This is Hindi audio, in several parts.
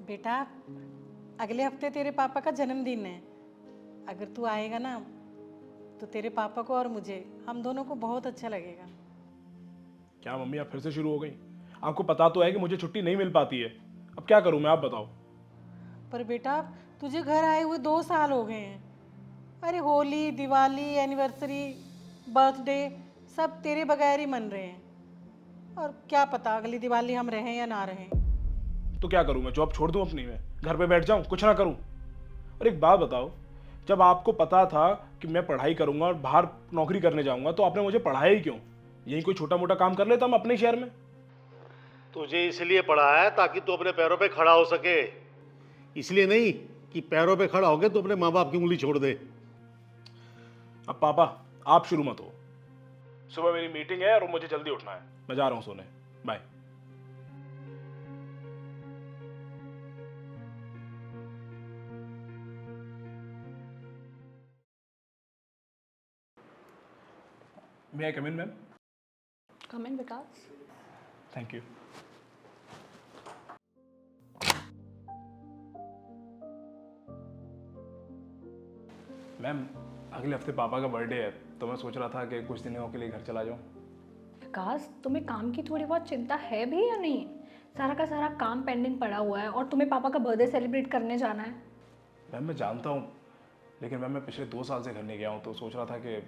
बेटा, अगले हफ्ते तेरे पापा का जन्मदिन है। अगर तू आएगा ना तो तेरे पापा को और मुझे, हम दोनों को बहुत अच्छा लगेगा। क्या मम्मी आप फिर से शुरू हो गई? आपको पता तो है कि मुझे छुट्टी नहीं मिल पाती है। अब क्या करूं मैं, आप बताओ। पर बेटा, तुझे घर आए हुए 2 साल हो गए हैं। अरे होली, दिवाली, एनिवर्सरी, बर्थडे सब तेरे बगैर ही मन रहे हैं। और क्या पता अगली दिवाली हम रहें या ना रहें। तो क्या करूं मैं, जॉब छोड़ दूं अपनी, मैं घर पे बैठ जाऊं कुछ ना करूं? और एक बात बताओ, जब आपको पता था कि मैं पढ़ाई करूंगा और बाहर नौकरी करने जाऊंगा तो आपने मुझे पढ़ाया ही क्यों? यही कोई छोटा मोटा काम कर लेता हम अपने शहर में। तुझे इसलिए पढ़ाया है ताकि तू अपने पैरों पे खड़ा हो सके, इसलिए नहीं कि पैरों पे खड़ा होके तू अपने माँ बाप की उंगली छोड़ दे। अब पापा आप शुरू मत हो। सुबह मेरी मीटिंग है और मुझे जल्दी उठना है। मैं जा रहा हूं सोने। Bye. May I come in ma'am? Come in, Vikas. Thank you. Ma'am, अगले हफ्ते पापा का बर्थडे है तो मैं सोच रहा था कि कुछ दिनों के लिए घर चला जाऊं। विकास, तुम्हें काम की थोड़ी बहुत चिंता है भी या नहीं? सारा का सारा काम पेंडिंग पड़ा हुआ है और तुम्हें पापा का बर्थडे सेलिब्रेट करने जाना है। मैम मैं जानता हूँ, लेकिन मैम मैं पिछले 2 साल से घर नहीं गया हूँ तो सोच रहा था कि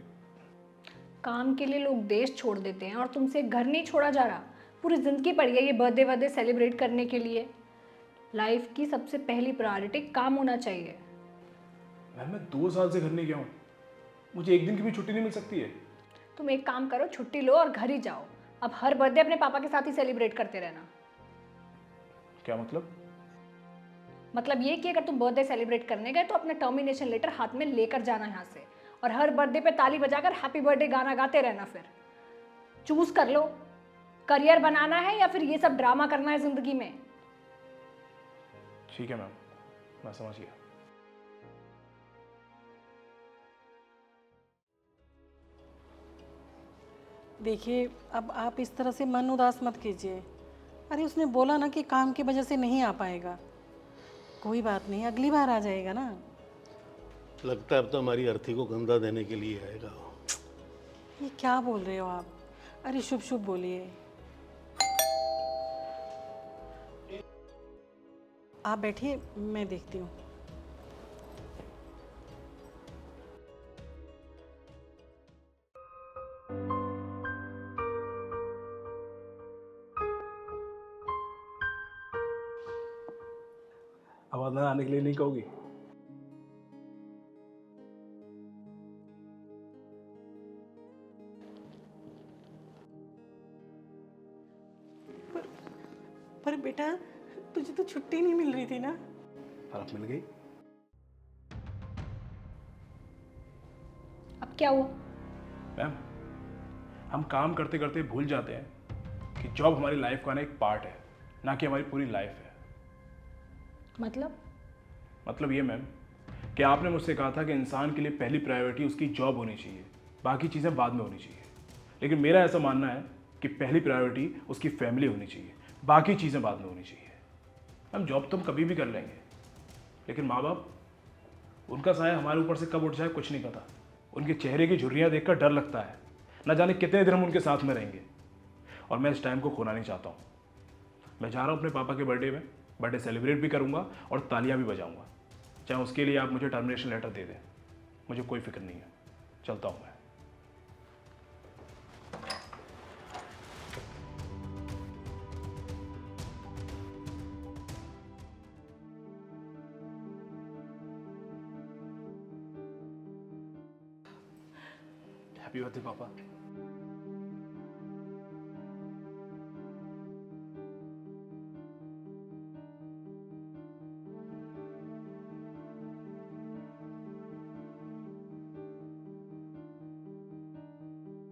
काम के लिए लोग देश छोड़ देते हैं और तुमसे घर नहीं छोड़ा जा रहा। पूरी ज़िंदगी पड़ी है ये बर्थडे वर्डे सेलिब्रेट करने के लिए। लाइफ की सबसे पहली प्रायोरिटी काम होना चाहिए। मैम मैं 2 साल से घर नहीं गया हूँ, मुझे एक दिन की भी छुट्टी नहीं मिल सकती है? तुम एक काम करो, छुट्टी लो और घर ही जाओ। अब हर बर्थडे अपने पापा के साथ ही सेलिब्रेट करते रहना। क्या मतलब? मतलब ये कि अगर तुम बर्थडे सेलिब्रेट करने गए तो अपना टर्मिनेशन लेटर हाथ में लेकर जाना यहाँ से, और हर बर्थडे पे ताली बजाकर हैप्पी बर्थडे गाना गाते रहना। फिर चूज कर लो, करियर बनाना है या फिर ये सब ड्रामा करना है जिंदगी में। ठीक है मैम, मैं समझ गया। देखिए, अब आप इस तरह से मन उदास मत कीजिए। अरे उसने बोला ना कि काम की वजह से नहीं आ पाएगा। कोई बात नहीं, अगली बार आ जाएगा ना। लगता है अब तो हमारी अर्थी को गंदा देने के लिए आएगा। ये क्या बोल रहे हो आप? अरे शुभ शुभ बोलिए। आप बैठिए, मैं देखती हूँ। आवाज ना आने के लिए नहीं कहोगी? पर बेटा, तुझे तो छुट्टी नहीं मिल रही थी ना। और अब मिल गई। अब क्या हुआ? मैम, हम काम करते करते भूल जाते हैं कि जॉब हमारी लाइफ का ना एक पार्ट है, ना कि हमारी पूरी लाइफ है। मतलब ये मैम कि आपने मुझसे कहा था कि इंसान के लिए पहली प्रायोरिटी उसकी जॉब होनी चाहिए, बाकी चीज़ें बाद में होनी चाहिए। लेकिन मेरा ऐसा मानना है कि पहली प्रायोरिटी उसकी फैमिली होनी चाहिए, बाकी चीज़ें बाद में होनी चाहिए। मैम जॉब तो हम कभी भी कर लेंगे, लेकिन माँ बाप, उनका साया हमारे ऊपर से कब उठ जाए कुछ नहीं पता। उनके चेहरे की झुर्रियाँ देखकर डर लगता है, न जाने कितने दिन हम उनके साथ में रहेंगे। और मैं इस टाइम को खोना नहीं चाहता हूँ। मैं जा रहा हूँ अपने पापा के बर्थडे में, बर्थडे सेलिब्रेट भी करूँगा और तालियाँ भी बजाऊँगा, चाहे उसके लिए आप मुझे टर्मिनेशन लेटर दे दें। मुझे कोई फिक्र नहीं है, चलता हूँ मैं। हैप्पी बर्थडे पापा।